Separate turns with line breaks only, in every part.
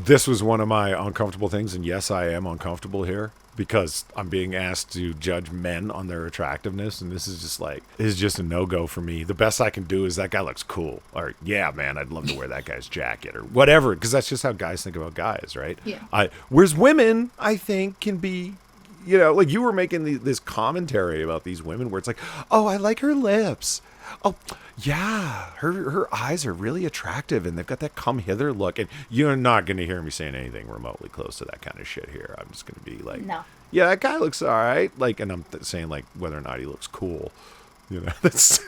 this was one of my uncomfortable things, and yes, I am uncomfortable here because I'm being asked to judge men on their attractiveness, and this is just a no-go for me. The best I can do is that guy looks cool, or yeah, man, I'd love to wear that guy's jacket, or whatever, because that's just how guys think about guys, right?
Yeah.
Whereas women, I think, can be, like you were making this commentary about these women where it's like, oh, I like her lips. Oh, yeah, her eyes are really attractive, and they've got that come hither look. And you're not going to hear me saying anything remotely close to that kind of shit here. I'm just going to be like,
No.
yeah, that guy looks all right. Like, and I'm saying like whether or not he looks cool. That's.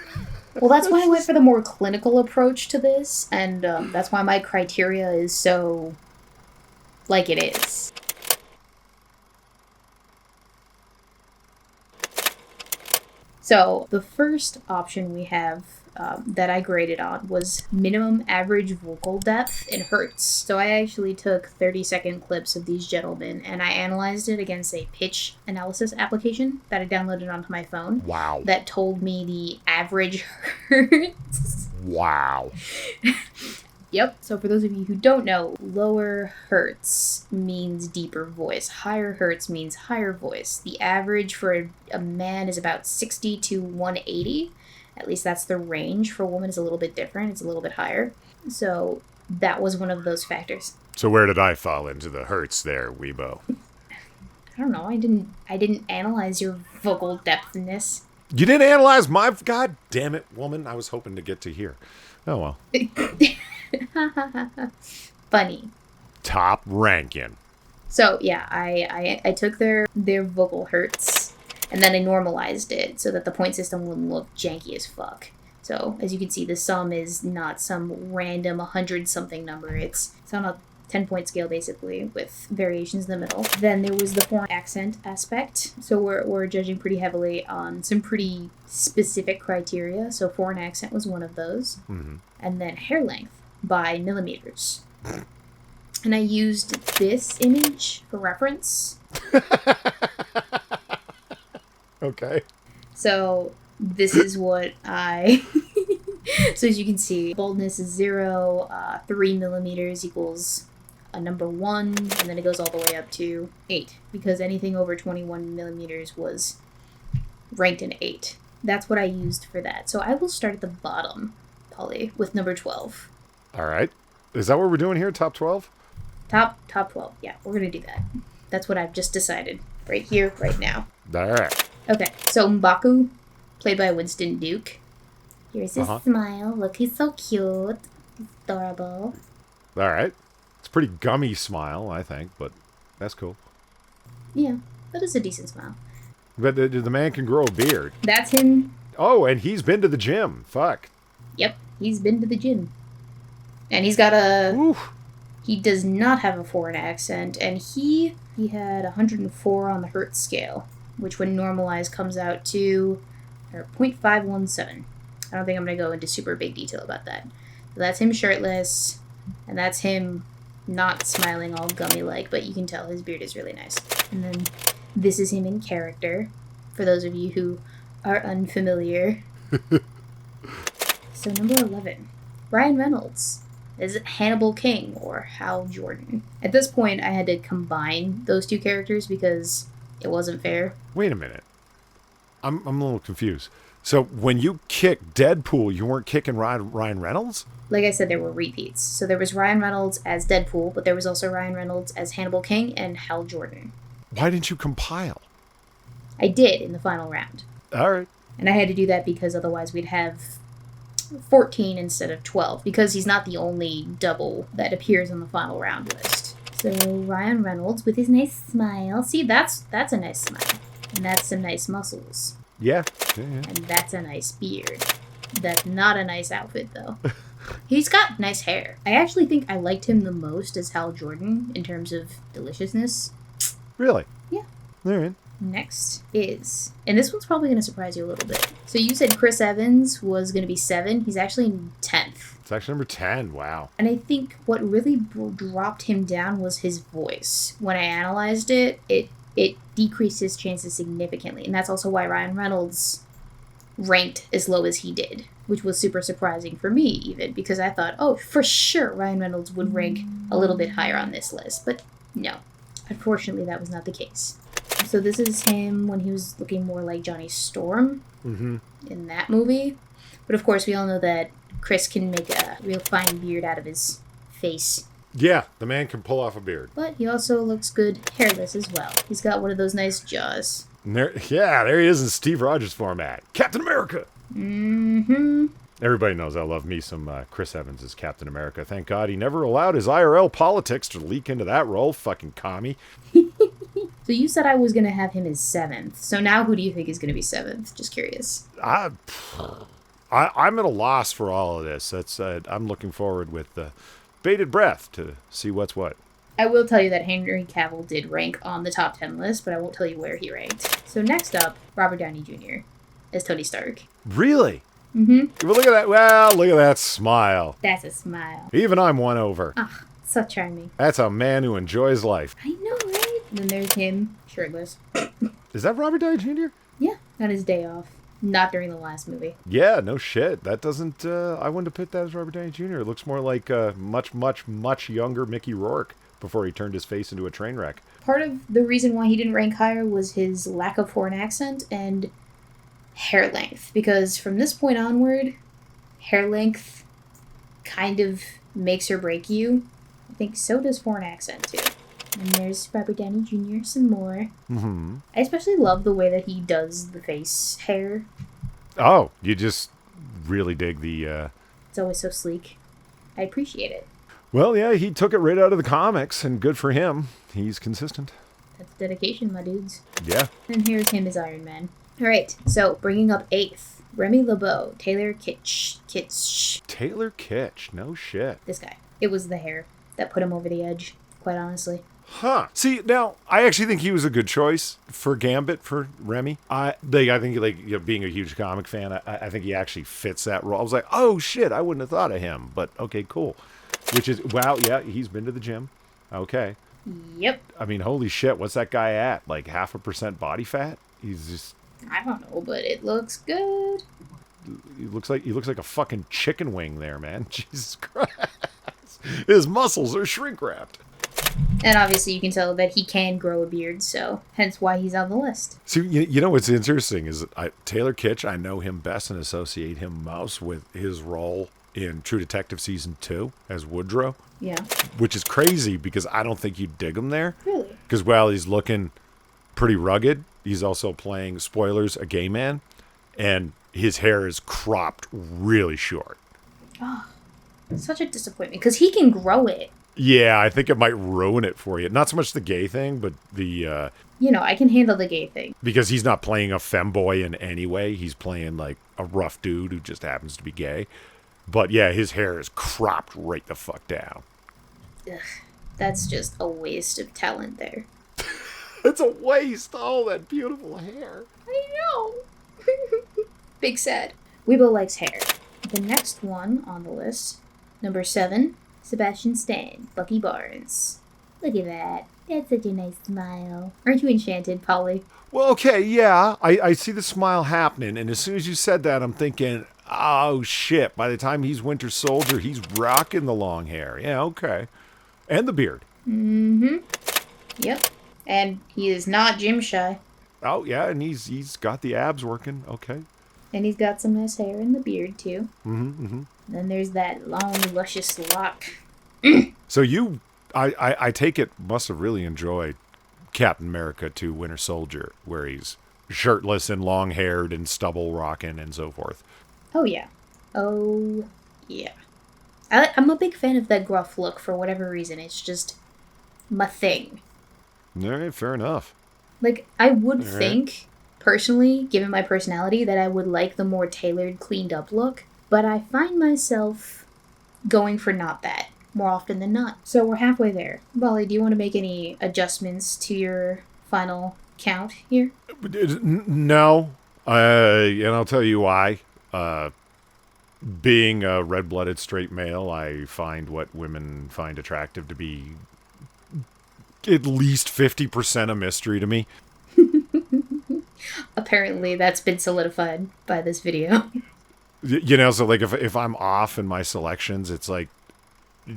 Well, that's why I went for the more clinical approach to this, and that's why my criteria is so like it is. So the first option we have that I graded on was minimum average vocal depth in hertz. So I actually took 30-second clips of these gentlemen and I analyzed it against a pitch analysis application that I downloaded onto my phone.
Wow.
That told me the average hertz.
Wow.
Yep. So for those of you who don't know, lower hertz means deeper voice. Higher hertz means higher voice. The average for a man is about 60 to 180. At least that's the range. For a woman, it's a little bit different. It's a little bit higher. So that was one of those factors.
So where did I fall into the hertz there, Weebo?
I don't know. I didn't analyze your vocal depthness.
You didn't analyze my... God damn it, woman. I was hoping to get to here. Oh, well.
Funny.
Top ranking.
So yeah, I took their vocal hertz and then I normalized it so that the point system wouldn't look janky as fuck. So as you can see, the sum is not some random 100-something number. It's on a 10-point scale basically with variations in the middle. Then there was the foreign accent aspect. So we're judging pretty heavily on some pretty specific criteria. So foreign accent was one of those.
Mm-hmm.
And then hair length by millimeters. And I used this image for reference.
Okay.
So this is what I... So as you can see, boldness is 0, 3 millimeters equals a number 1, and then it goes all the way up to 8, because anything over 21 millimeters was ranked an 8. That's what I used for that. So I will start at the bottom, Polly, with number 12.
All right. Is that what we're doing here? Top 12?
Top 12. Yeah, we're going to do that. That's what I've just decided. Right here, right now.
All right.
Okay, so Baku, played by Winston Duke. Here's his smile. Look, he's so cute. He's adorable.
All right. It's a pretty gummy smile, I think, but that's cool.
Yeah, that is a decent smile.
But the man can grow a beard.
That's him.
Oh, and he's been to the gym. Fuck.
Yep, he's been to the gym. And he's got a...
Oof.
He does not have a foreign accent, and he had 104 on the Hertz scale, which when normalized comes out to 0.517. I don't think I'm going to go into super big detail about that. So that's him shirtless, and that's him not smiling all gummy-like, but you can tell his beard is really nice. And then this is him in character, for those of you who are unfamiliar. So number 11, Ryan Reynolds is Hannibal King, or Hal Jordan. At this point, I had to combine those two characters because it wasn't fair.
Wait a minute. I'm a little confused. So when you kicked Deadpool, you weren't kicking Ryan Reynolds?
Like I said, there were repeats. So there was Ryan Reynolds as Deadpool, but there was also Ryan Reynolds as Hannibal King and Hal Jordan.
Why didn't you compile?
I did in the final round.
All right.
And I had to do that because otherwise we'd have 14 instead of 12, because he's not the only double that appears on the final round list. So Ryan Reynolds with his nice smile. See, that's a nice smile. And that's some nice muscles.
Yeah.
And that's a nice beard. That's not a nice outfit, though. He's got nice hair. I actually think I liked him the most as Hal Jordan in terms of deliciousness.
Really?
Yeah.
All right.
Next is, and this one's probably going to surprise you a little bit. So you said Chris Evans was going to be 7. He's actually 10th.
It's actually number 10. Wow.
And I think what really dropped him down was his voice. When I analyzed it decreased his chances significantly. And that's also why Ryan Reynolds ranked as low as he did, which was super surprising for me even, because I thought, oh, for sure Ryan Reynolds would rank a little bit higher on this list, but no. Unfortunately, that was not the case. So this is him when he was looking more like Johnny Storm in that movie. But of course, we all know that Chris can make a real fine beard out of his face.
Yeah, the man can pull off a beard.
But he also looks good hairless as well. He's got one of those nice jaws.
There he is in Steve Rogers format. Captain America!
Mm-hmm.
Everybody knows I love me some Chris Evans as Captain America. Thank God he never allowed his IRL politics to leak into that role. Fucking commie.
So you said I was going to have him as 7th. So now who do you think is going to be 7th? Just curious.
I'm at a loss for all of this. I'm looking forward with bated breath to see what's what.
I will tell you that Henry Cavill did rank on the top 10 list, but I won't tell you where he ranked. So next up, Robert Downey Jr. as Tony Stark.
Really?
Mm-hmm.
Well, look at that. Well, look at that smile.
That's a smile.
Even I'm won over.
Ah, so charming.
That's a man who enjoys life.
I know, right? And then there's him, shirtless.
Is that Robert Downey Jr.?
Yeah, on his day off. Not during the last movie.
Yeah, no shit. That doesn't, I wouldn't have picked that as Robert Downey Jr. It looks more like much younger Mickey Rourke before he turned his face into a train wreck.
Part of the reason why he didn't rank higher was his lack of foreign accent and hair length. Because from this point onward, hair length kind of makes or break you. I think so does foreign accent too. And there's Robert Downey Jr. some more.
Mm-hmm.
I especially love the way that he does the face hair.
Oh, you just really dig the...
It's always so sleek. I appreciate it.
Well, yeah, he took it right out of the comics, and good for him. He's consistent.
That's dedication, my dudes.
Yeah.
And here's him as Iron Man. Alright, so bringing up 8th. Remy LeBeau, Taylor Kitsch.
Taylor Kitsch, no shit.
This guy. It was the hair that put him over the edge, quite honestly.
Huh. See, now, I actually think he was a good choice for Gambit for Remy. I think, like, you know, being a huge comic fan, I think he actually fits that role. I was like, oh, shit, I wouldn't have thought of him. But, okay, cool. Which is, wow, yeah, he's been to the gym. Okay.
Yep.
I mean, holy shit, what's that guy at? Like 0.5% body fat? He's just...
I don't know, but it looks good.
He looks like a fucking chicken wing there, man. Jesus Christ. His muscles are shrink wrapped.
And obviously you can tell that he can grow a beard, so hence why he's on the list.
See, you know what's interesting is Taylor Kitsch, I know him best and associate him most with his role in True Detective Season 2 as Woodrow.
Yeah.
Which is crazy because I don't think you'd dig him there.
Really?
Because while he's looking pretty rugged, he's also playing, spoilers, a gay man. And his hair is cropped really short.
Oh, such a disappointment because he can grow it.
Yeah, I think it might ruin it for you. Not so much the gay thing, but the...
You know, I can handle the gay thing.
Because he's not playing a femboy in any way. He's playing like a rough dude who just happens to be gay. But yeah, his hair is cropped right the fuck down.
Ugh, that's just a waste of talent there.
It's a waste. All that beautiful hair.
I know. Big sad. Weebo likes hair. The next one on the list, number 7, Sebastian Stan, Bucky Barnes. Look at that. That's such a nice smile. Aren't you enchanted, Polly?
Well, okay, yeah. I see the smile happening. And as soon as you said that, I'm thinking, oh, shit. By the time he's Winter Soldier, he's rocking the long hair. Yeah, okay. And the beard.
Mm-hmm. Yep. And he is not gym shy.
Oh, yeah, and he's got the abs working. Okay.
And he's got some nice hair in the beard, too.
Mm-hmm, mm-hmm.
Then there's that long, luscious lock.
So you, I take it, must have really enjoyed Captain America 2 Winter Soldier, where he's shirtless and long-haired and stubble rocking and so forth.
Oh, yeah. Oh, yeah. I'm a big fan of that gruff look for whatever reason. It's just my thing.
All right, fair enough.
Like, I would think, personally, given my personality, that I would like the more tailored, cleaned-up look. But I find myself going for not that more often than not. So we're halfway there. Molly, do you want to make any adjustments to your final count here?
No. And I'll tell you why. Being a red-blooded straight male, I find what women find attractive to be at least 50% a mystery to me.
Apparently, that's been solidified by this video.
So like if I'm off in my selections, it's like,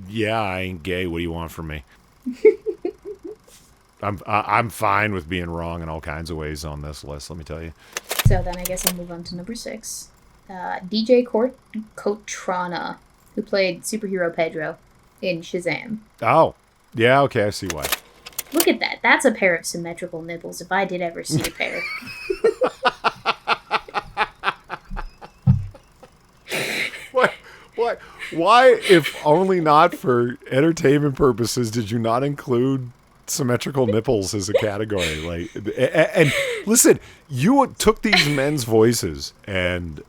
yeah, I ain't gay. What do you want from me? I'm fine with being wrong in all kinds of ways on this list. Let me tell you.
So then I guess I'll move on to number 6. DJ Cotrana, who played superhero Pedro in Shazam.
Oh, yeah. Okay, I see why.
Look at that. That's a pair of symmetrical nipples if I did ever see a pair.
What? Why, if only not for entertainment purposes, did you not include symmetrical nipples as a category? Like, and listen, you took these men's voices and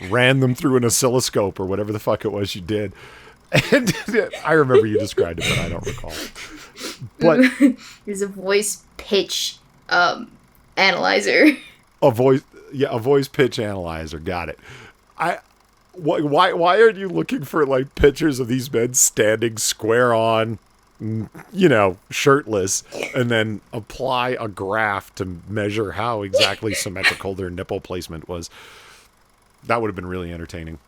ran them through an oscilloscope or whatever the fuck it was you did. And I remember you described it, but I don't recall. But
there's a voice pitch analyzer.
A voice pitch analyzer. Got it. Why aren't you looking for like pictures of these men standing square on, shirtless, and then apply a graph to measure how exactly symmetrical their nipple placement was? That would have been really entertaining.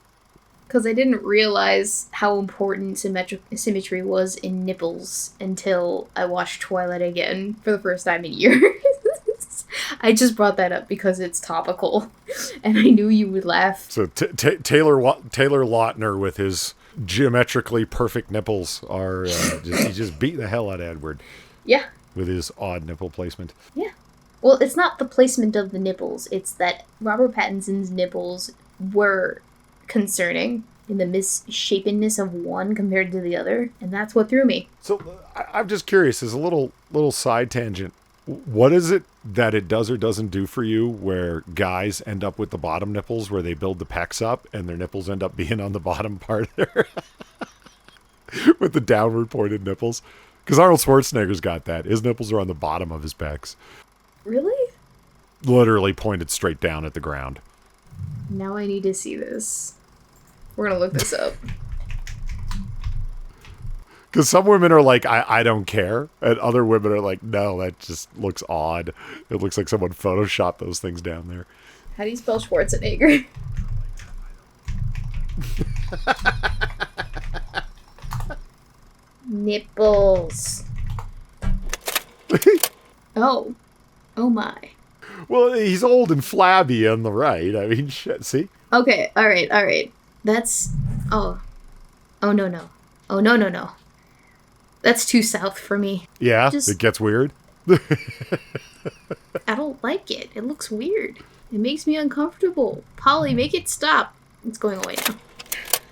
Because I didn't realize how important symmetry was in nipples until I watched Twilight again for the first time in years. I just brought that up because it's topical, and I knew you would laugh.
So Taylor Lautner with his geometrically perfect nipples are he just beat the hell out of Edward.
Yeah.
With his odd nipple placement.
Yeah. Well, it's not the placement of the nipples. It's that Robert Pattinson's nipples were concerning in the misshapenness of one compared to the other, and that's what threw me.
So I'm just curious, as a little side tangent, what is it that it does or doesn't do for you where guys end up with the bottom nipples where they build the pecs up and their nipples end up being on the bottom part there with the downward pointed nipples? Because Arnold Schwarzenegger's got that. His nipples are on the bottom of his pecs.
Really?
Literally pointed straight down at the ground.
Now I need to see this. We're going to look this up.
Because some women are like, I don't care. And other women are like, no, that just looks odd. It looks like someone photoshopped those things down there.
How do you spell Schwarzenegger? Nipples. Oh my.
Well, he's old and flabby on the right. I mean, shit, see?
Okay, all right. That's... Oh, no. Oh, no. That's too south for me.
Yeah, it gets weird.
I don't like it. It looks weird. It makes me uncomfortable. Polly, make it stop. It's going away now.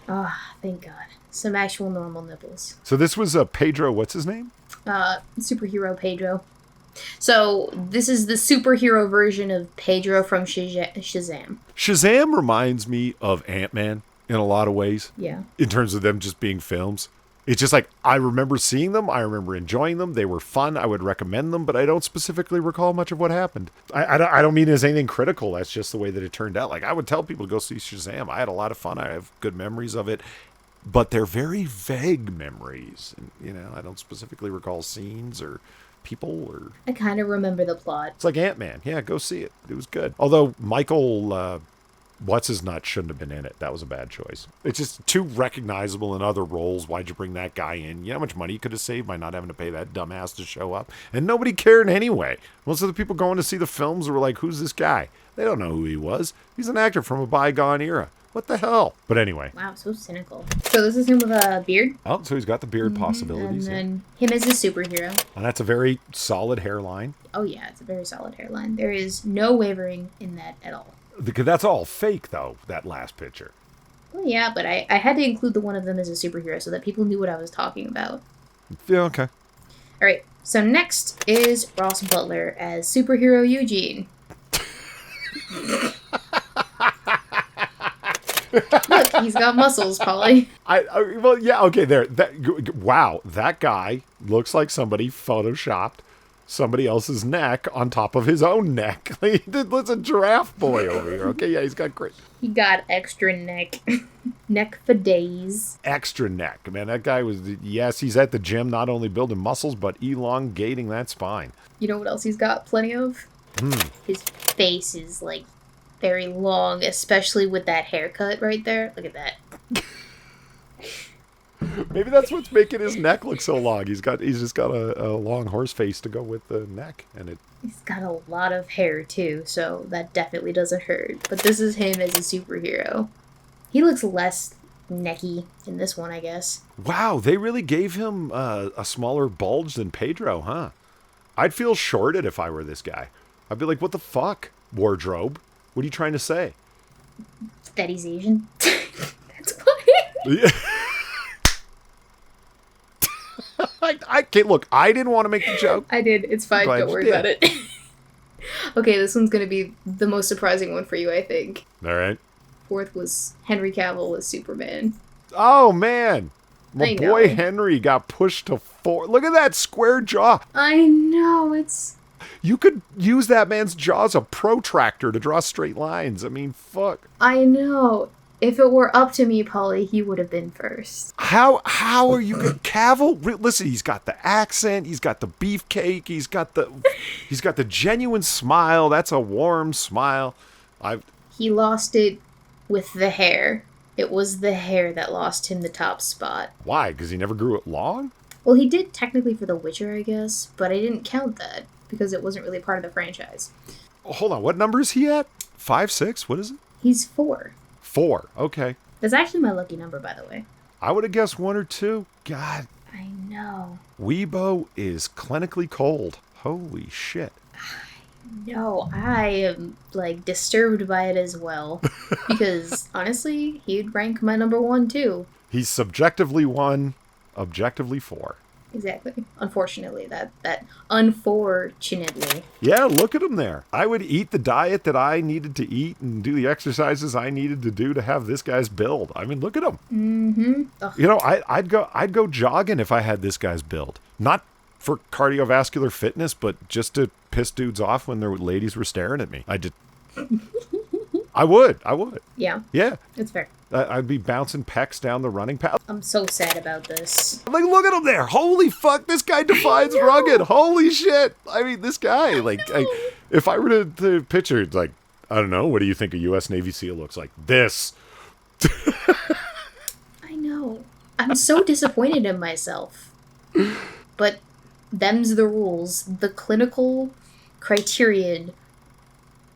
Ah, thank God. Some actual normal nipples.
So this was Pedro, what's his name?
Superhero Pedro. So this is the superhero version of Pedro from Shazam.
Shazam reminds me of Ant-Man in a lot of ways.
Yeah. In
terms of them just being films. It's just like, I remember seeing them. I remember enjoying them. They were fun. I would recommend them, but I don't specifically recall much of what happened. I don't mean as anything critical. That's just the way that it turned out. Like, I would tell people to go see Shazam. I had a lot of fun. I have good memories of it, but they're very vague memories. And, I don't specifically recall scenes or people or...
I kind of remember the plot.
It's like Ant-Man. Yeah, go see it. It was good. Although Michael... What's-his-nut shouldn't have been in it. That was a bad choice. It's just too recognizable in other roles. Why'd you bring that guy in? You know how much money you could have saved by not having to pay that dumbass to show up? And nobody cared anyway. Most of the people going to see the films were like, who's this guy? They don't know who he was. He's an actor from a bygone era. What the hell? But anyway.
Wow, so cynical. So this is him with a beard?
Oh, so he's got the beard possibilities.
And then him as a superhero.
And that's a very solid hairline.
Oh yeah, it's a very solid hairline. There is no wavering in that at all.
Because that's all fake, though, that last picture.
Well, yeah, but I had to include the one of them as a superhero so that people knew what I was talking about.
Yeah, okay.
All right, so next is Ross Butler as superhero Eugene. Look, he's got muscles, Polly.
Well, yeah, okay, there. Wow, that guy looks like somebody photoshopped somebody else's neck on top of his own neck. That's a giraffe boy over here. Okay, yeah, he's got great.
He got extra neck. Neck for days.
Extra neck. Man, that guy was, yes, he's at the gym, not only building muscles, but elongating that spine.
You know what else he's got plenty of? His face is, like, very long, especially with that haircut right there. Look at that.
Maybe that's what's making his neck look so long. He's just got a long horse face to go with the neck, and it.
He's got a lot of hair too, so that definitely doesn't hurt. But this is him as a superhero. He looks less necky in this one, I guess.
Wow, they really gave him a smaller bulge than Pedro, huh? I'd feel shorted if I were this guy. I'd be like, what the fuck, wardrobe? What are you trying to say?
That he's Asian. That's why.
Yeah. I can't look. I didn't want to make the joke.
I did. It's fine.
Glad
Don't
you
worry
did.
about it. Okay, this one's gonna be the most surprising one for you, I think.
All right.
Fourth was Henry Cavill as Superman.
Oh, man. My
I
boy
know.
Henry got pushed to 4. Look at that square jaw.
I know, it's...
You could use that man's jaw as a protractor to draw straight lines. I mean, fuck.
I know. If it were up to me, Polly, he would have been first.
How are you gonna Cavill? Listen, he's got the accent, he's got the beefcake, he's got the genuine smile. That's a warm smile.
He lost it with the hair. It was the hair that lost him the top spot.
Why? Because he never grew it long?
Well, he did technically for The Witcher, I guess, but I didn't count that because it wasn't really part of the franchise.
Oh, hold on, what number is he at? 5, 6? What is it?
He's 4.
4. Okay.
That's actually my lucky number, by the way.
I would have guessed 1 or 2. God,
I know.
Weebo is clinically cold. Holy shit.
No, I am, like, disturbed by it as well. Because, honestly, he'd rank my number 1, too.
He's subjectively 1, objectively 4.
Exactly. Unfortunately, that unfortunately.
Yeah, look at him there. I would eat the diet that I needed to eat and do the exercises I needed to do to have this guy's build. I mean, look at him.
Mm-hmm. Ugh.
You know, I'd go jogging if I had this guy's build. Not for cardiovascular fitness, but just to piss dudes off when their ladies were staring at me. I would.
Yeah,
Yeah.
it's fair.
I'd be bouncing pecs down the running path.
I'm so sad about this.
Like, look at him there. Holy fuck, this guy defines
know.
rugged. Holy shit. I mean, this guy, if I were to picture, it's like, I don't know, what do you think a U.S. Navy SEAL looks like? This.
I know. I'm so disappointed in myself. But them's the rules. The clinical criterion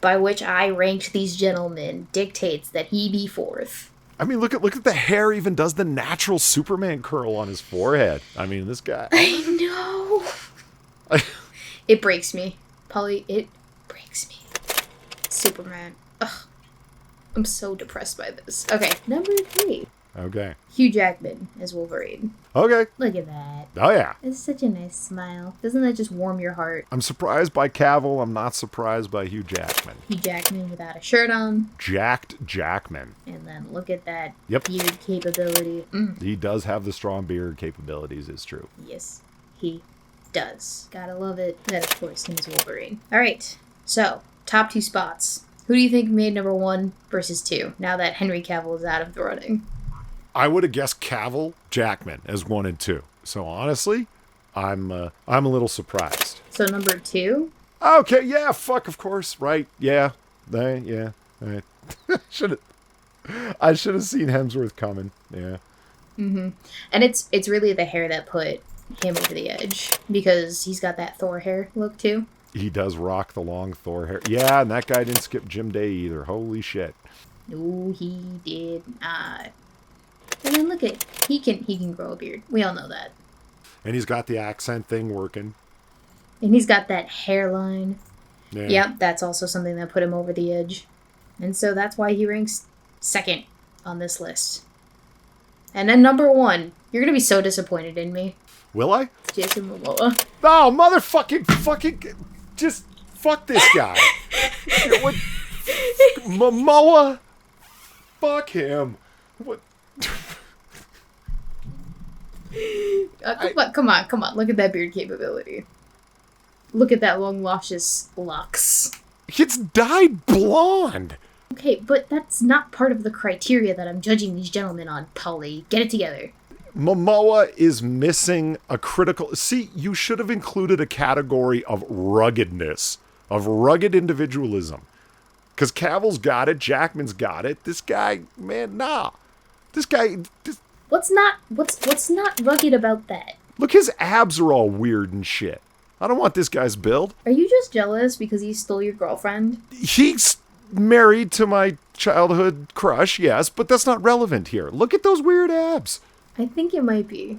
by which I ranked these gentlemen dictates that he be 4th.
I mean, look at the hair even does the natural Superman curl on his forehead. I mean, this guy.
I know. It breaks me. Polly, it breaks me. Superman. Ugh. I'm so depressed by this. Okay, number 3.
Okay.
Hugh Jackman as Wolverine.
Okay.
Look at that.
Oh, yeah.
It's such a nice smile. Doesn't that just warm your heart?
I'm surprised by Cavill. I'm not surprised by Hugh Jackman.
Hugh Jackman without a shirt on.
Jacked Jackman.
And then look at that
Yep.
beard capability.
He does have the strong beard capabilities, it's true.
Yes, he does. Gotta love it. Then, of course, he's Wolverine. Alright, so, top 2 spots. Who do you think made number 1 versus 2, now that Henry Cavill is out of the running?
I would have guessed Cavill, Jackman as 1 and 2. So honestly, I'm a little surprised.
So, number 2?
Okay, yeah, fuck, of course, right? Yeah, yeah. Right. I should have seen Hemsworth coming. Yeah.
Mm-hmm. And it's really the hair that put him over the edge, because he's got that Thor hair look too.
He does rock the long Thor hair. Yeah, and that guy didn't skip gym day either. Holy shit.
No, he did not. And then look at he can grow a beard. We all know that.
And he's got the accent thing working.
And he's got that hairline.
Yeah.
Yep, that's also something that put him over the edge. And so that's why he ranks 2nd on this list. And then number 1, you're gonna be so disappointed in me.
Will I?
It's Jason Momoa.
Oh, fucking, just fuck this guy. What? Momoa? Fuck him. What?
Come on. Look at that beard capability. Look at that long, luscious locks.
It's dyed blonde.
Okay, but that's not part of the criteria that I'm judging these gentlemen on, Polly. Get it together.
Momoa is missing a critical... See, you should have included a category of ruggedness. of rugged individualism. Because Cavill's got it, Jackman's got it. This guy, man, nah. This guy...
What's not rugged about that?
Look, his abs are all weird and shit. I don't want this guy's build.
Are you just jealous because he stole your girlfriend?
He's married to my childhood crush, yes, but that's not relevant here. Look at those weird abs.
I think it might be.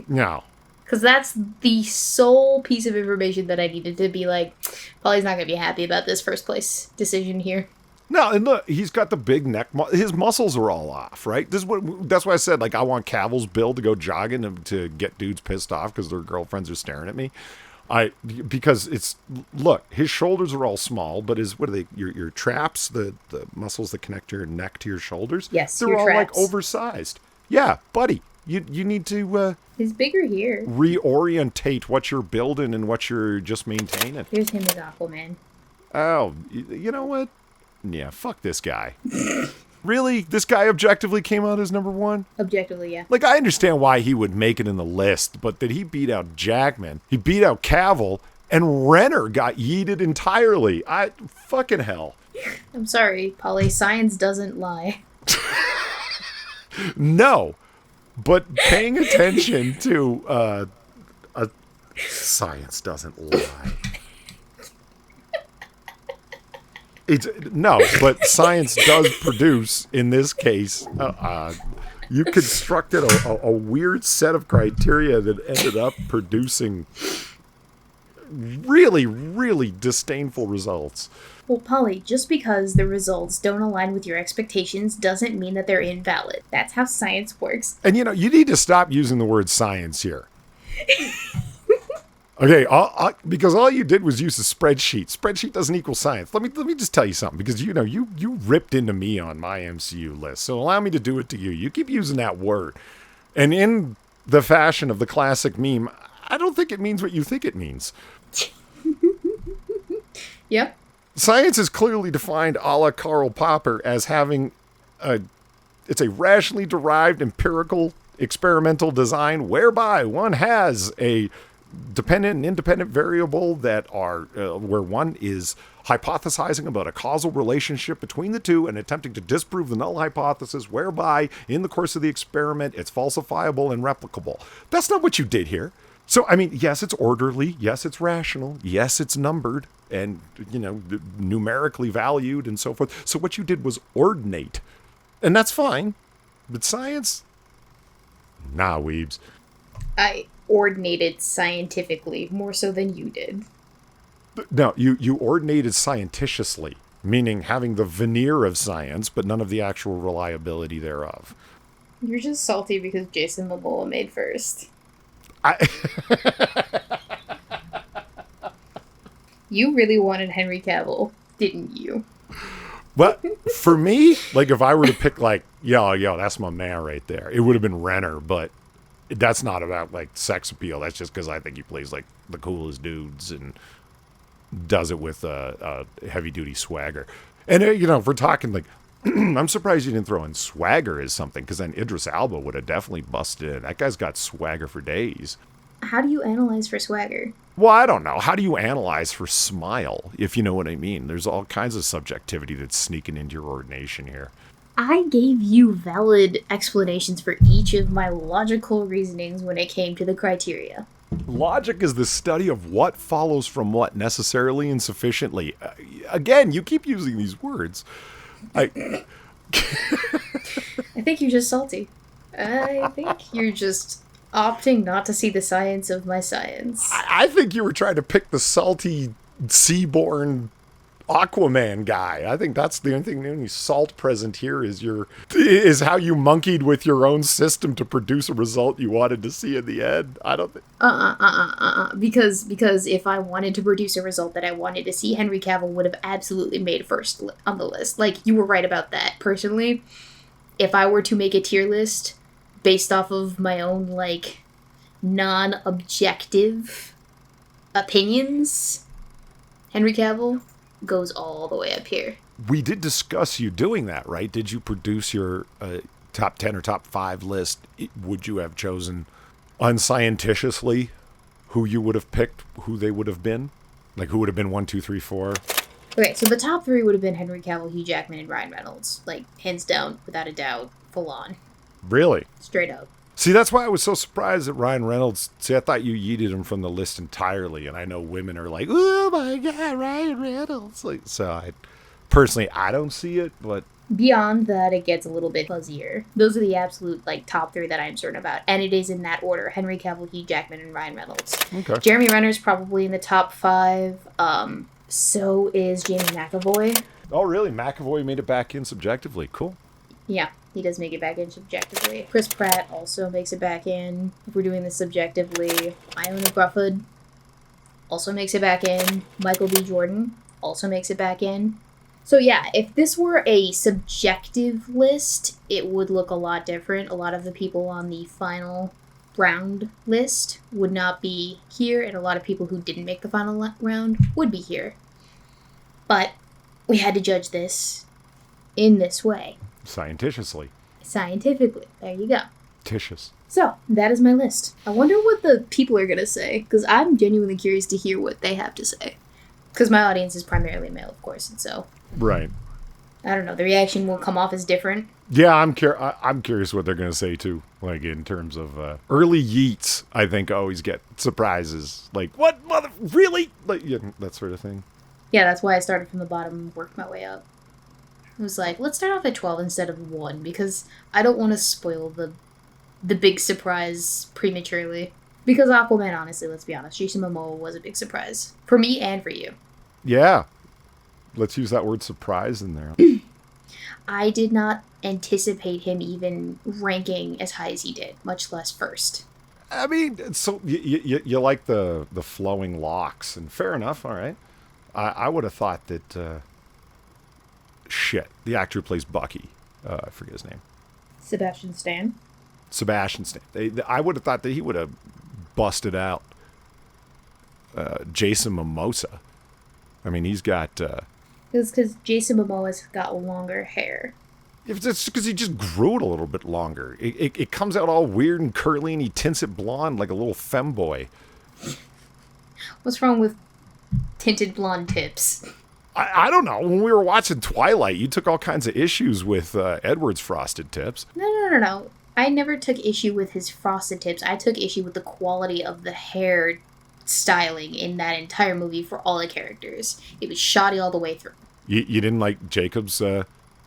No.
Because that's the sole piece of information that I needed to be like, Polly's not going to be happy about this first place decision here.
No, and look, he's got the big neck. His muscles are all off, right? That's why I said, like, I want Cavill's build to go jogging to get dudes pissed off because their girlfriends are staring at me. Because it's, look, his shoulders are all small, but what are they? Your traps, the muscles that connect your neck to your shoulders?
Yes,
they're
your
all
traps.
like oversized. Yeah, buddy, you need to
He's bigger here.
reorientate what you're building and what you're just maintaining.
Here's him with Aquaman.
Oh, you know what? Yeah, fuck this guy. Really? This guy objectively came out as number one?
Objectively, yeah.
Like, I understand why he would make it in the list, but that he beat out Jackman, he beat out Cavill, and Renner got yeeted entirely. Fucking hell.
I'm sorry, Polly. Science doesn't lie.
No, but paying attention to science doesn't lie. But science does produce, in this case, you constructed a weird set of criteria that ended up producing really, really disdainful results.
Well, Polly, just because the results don't align with your expectations doesn't mean that they're invalid. That's how science works.
And, you need to stop using the word science here. Okay, because all you did was use a spreadsheet. Spreadsheet doesn't equal science. Let me just tell you something, because you ripped into me on my MCU list, so allow me to do it to you. You keep using that word, and in the fashion of the classic meme, I don't think it means what you think it means.
Yep.
Science is clearly defined a la Karl Popper as having it's a rationally derived empirical experimental design whereby one has a dependent and independent variable that are where one is hypothesizing about a causal relationship between the two and attempting to disprove the null hypothesis, whereby in the course of the experiment it's falsifiable and replicable. That's not what you did here. So, I mean, yes, it's orderly. Yes, it's rational. Yes, it's numbered and, numerically valued and so forth. So what you did was ordinate. And that's fine. But science? Nah, weebs.
I ordinated scientifically more so than you did.
No, you ordinated scienticiously, meaning having the veneer of science, but none of the actual reliability thereof.
You're just salty because Jason Momoa made first. You really wanted Henry Cavill, didn't you?
Well, for me, like, if I were to pick, like, yo, that's my man right there, it would have been Renner, but that's not about, like, sex appeal. That's just because I think he plays, like, the coolest dudes and does it with heavy-duty swagger. And, if we're talking, like, I'm surprised you didn't throw in swagger as something, because then Idris Elba would have definitely busted in. That guy's got swagger for days.
How do you analyze for swagger?
Well, I don't know. How do you analyze for smile, if you know what I mean? There's all kinds of subjectivity that's sneaking into your ordination here.
I gave you valid explanations for each of my logical reasonings when it came to the criteria.
Logic is the study of what follows from what necessarily and sufficiently. Again, you keep using these words.
I think you're just salty. I think you're just opting not to see the science of my science.
I think you were trying to pick the salty, seaborn Aquaman guy. I think that's the only salt present here is how you monkeyed with your own system to produce a result you wanted to see in the end. I don't think.
Because if I wanted to produce a result that I wanted to see, Henry Cavill would have absolutely made first on the list. Like, you were right about that. Personally, if I were to make a tier list based off of my own, like, non-objective opinions, Henry Cavill goes all the way up here.
We did discuss you doing that, right? Did you produce your top 10 or top 5 list? Would you have chosen unscienticiously who you would have picked, who they would have been? Like, who would have been 1, 2, 3, 4?
Okay, so the top 3 would have been Henry Cavill, Hugh Jackman, and Ryan Reynolds. Like, hands down, without a doubt, full on.
Really?
Straight up.
See, that's why I was so surprised at Ryan Reynolds. See, I thought you yeeted him from the list entirely, and I know women are like, oh my God, Ryan Reynolds. Like, so I don't see it, but...
Beyond that, it gets a little bit fuzzier. Those are the absolute, like, top 3 that I'm certain about. And it is in that order. Henry Cavill, Hugh Jackman, and Ryan Reynolds.
Okay.
Jeremy Renner's probably in the top 5. So is Jamie McAvoy.
Oh, really? McAvoy made it back in subjectively. Cool.
Yeah, he does make it back in subjectively. Chris Pratt also makes it back in. If we're doing this subjectively, Iona Grufford also makes it back in. Michael B. Jordan also makes it back in. So yeah, if this were a subjective list, it would look a lot different. A lot of the people on the final round list would not be here, and a lot of people who didn't make the final round would be here. But we had to judge this in this way.
Scientifically.
There you go.
Titious.
So, that is my list. I wonder what the people are going to say, because I'm genuinely curious to hear what they have to say. Because my audience is primarily male, of course, and so...
Right.
I don't know, the reaction will come off as different.
Yeah, I'm curious what they're going to say, too. Like, in terms of early yeets, I think always get surprises. Like, what, mother, really? Like, yeah, that sort of thing.
Yeah, that's why I started from the bottom and worked my way up. I was like, let's start off at 12 instead of 1, because I don't want to spoil the big surprise prematurely. Because Aquaman, honestly, let's be honest, Jason Momoa was a big surprise. For me and for you.
Yeah. Let's use that word surprise in there.
I did not anticipate him even ranking as high as he did, much less first.
I mean, so you like the flowing locks, and fair enough, all right. I would have thought that, the actor who plays Bucky, I forget his name.
Sebastian Stan.
I would have thought that he would have busted out Jason Momoa. I mean, he's got...
It's because Jason Momoa's got longer hair.
It's because he just grew it a little bit longer. It comes out all weird and curly, and he tints it blonde like a little femboy.
What's wrong with tinted blonde tips?
I don't know. When we were watching Twilight, you took all kinds of issues with Edward's frosted tips.
No. I never took issue with his frosted tips. I took issue with the quality of the hair styling in that entire movie for all the characters. It was shoddy all the way through.
You didn't like Jacob's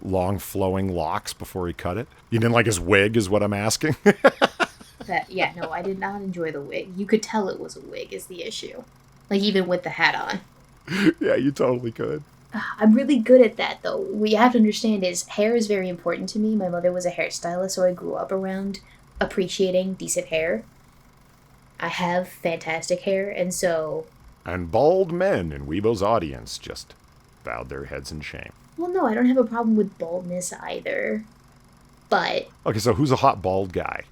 long flowing locks before he cut it? You didn't like his wig is what I'm asking?
No, I did not enjoy the wig. You could tell it was a wig is the issue. Like, even with the hat on.
Yeah, you totally could.
I'm really good at that, though. What you have to understand is hair is very important to me. My mother was a hairstylist, so I grew up around appreciating decent hair. I have fantastic hair, and so...
And bald men in Weebo's audience just bowed their heads in shame.
Well, no, I don't have a problem with baldness either. But...
Okay, so who's a hot bald guy?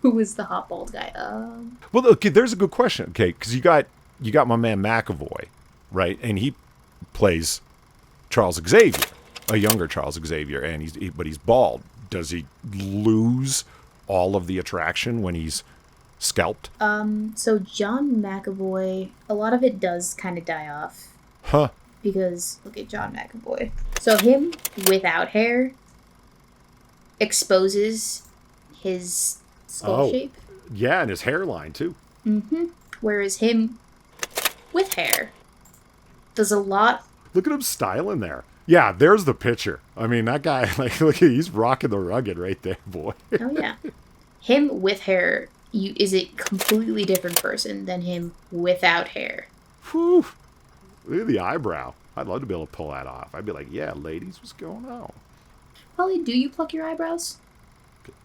Who is the hot bald guy?
Well, okay, there's a good question. Okay, because you got my man McAvoy, right? And he plays Charles Xavier, a younger Charles Xavier, and he's bald. Does he lose all of the attraction when he's scalped?
So John McAvoy, a lot of it does kind of die off.
Huh.
Because, look at John McAvoy. So him without hair exposes his skull shape.
Yeah, and his hairline, too.
Mm-hmm. Whereas him with hair does a lot.
Look at him styling there. Yeah, there's the picture. I mean, that guy, like, look, he's rocking the rugged right there, boy.
Oh, yeah. Him with hair is a completely different person than him without hair.
Whew. Look at the eyebrow. I'd love to be able to pull that off. I'd be like, yeah, ladies, what's going on?
Polly, do you pluck your eyebrows?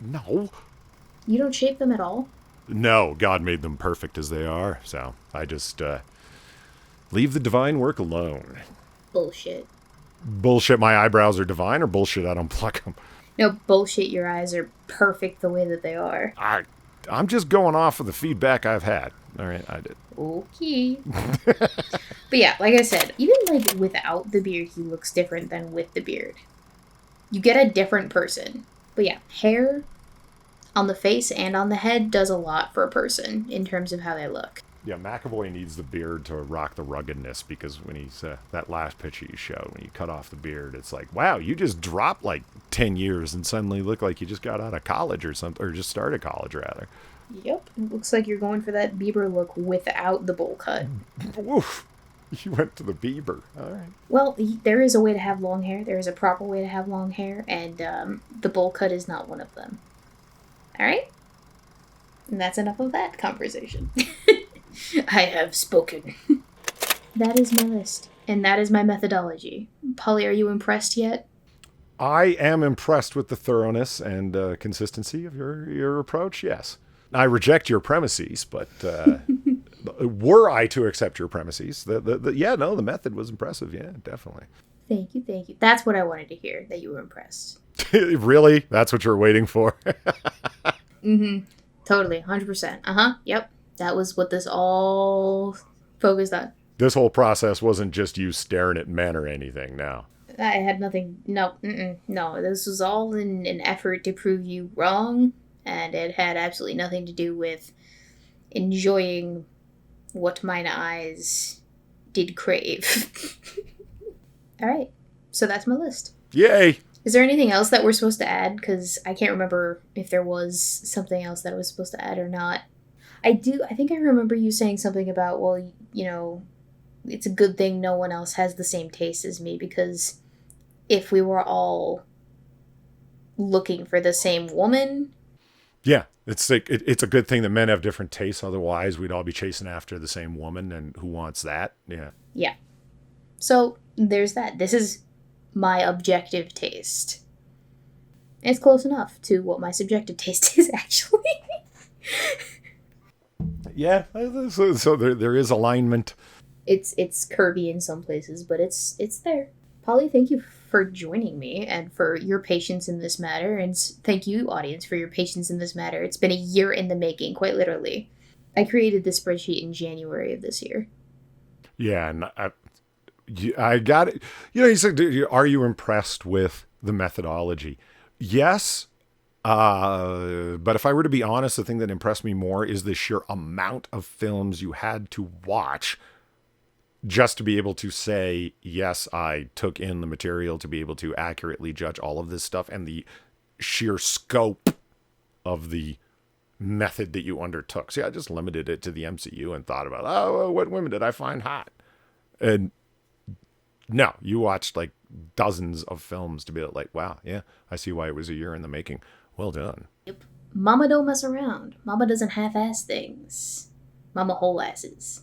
No.
You don't shape them at all?
No, God made them perfect as they are, so I just leave the divine work alone.
Bullshit.
Bullshit, my eyebrows are divine, or bullshit, I don't pluck them?
No, bullshit, your eyes are perfect the way that they are.
I'm just going off of the feedback I've had. All right, I did.
Okay. But yeah, like I said, even like without the beard, he looks different than with the beard. You get a different person. But yeah, hair on the face and on the head does a lot for a person in terms of how they look.
Yeah, McAvoy needs the beard to rock the ruggedness, because when he's that last picture you showed, when you cut off the beard, it's like, wow, you just dropped like 10 years and suddenly look like you just got out of college or something, or just started college rather.
Yep, it looks like you're going for that Bieber look without the bowl cut.
Woof. You went to the Bieber. All right.
Well, there is a way to have long hair. There is a proper way to have long hair, and the bowl cut is not one of them. All right? And that's enough of that conversation. I have spoken. That is my list, and that is my methodology. Polly, are you impressed yet?
I am impressed with the thoroughness and consistency of your approach, yes. I reject your premises, but were I to accept your premises, the method was impressive, yeah, definitely.
Thank you, thank you. That's what I wanted to hear, that you were impressed.
Really? That's what you're waiting for?
Mm-hmm. Totally, 100%. Uh-huh, yep. That was what this all focused on.
This whole process wasn't just you staring at men or anything, no.
I had nothing, no, no. This was all in an effort to prove you wrong, and it had absolutely nothing to do with enjoying what mine eyes did crave. All right, so that's my list.
Yay!
Is there anything else that we're supposed to add? Because I can't remember if there was something else that I was supposed to add or not. I think I remember you saying something about, well, you know, it's a good thing no one else has the same taste as me, because if we were all looking for the same woman...
Yeah, it's like it's a good thing that men have different tastes. Otherwise, we'd all be chasing after the same woman, and who wants that? Yeah.
Yeah. So there's that. This is my objective taste. It's close enough to what my subjective taste is, actually.
Yeah, so there is alignment.
It's curvy in some places, but it's there. Polly, thank you for joining me and for your patience in this matter, and thank you, audience, for your patience in this matter. It's been a year in the making, quite literally. I created this spreadsheet in January of this year.
Yeah, and I got it. You know, you said, are you impressed with the methodology? Yes. But if I were to be honest, the thing that impressed me more is the sheer amount of films you had to watch just to be able to say, yes, I took in the material to be able to accurately judge all of this stuff, and the sheer scope of the method that you undertook. See, I just limited it to the MCU and thought about, oh, what women did I find hot? And no, you watched like dozens of films to be like, wow, yeah, I see why it was a year in the making. Well done.
Yep. Mama don't mess around. Mama doesn't half-ass things. Mama whole asses.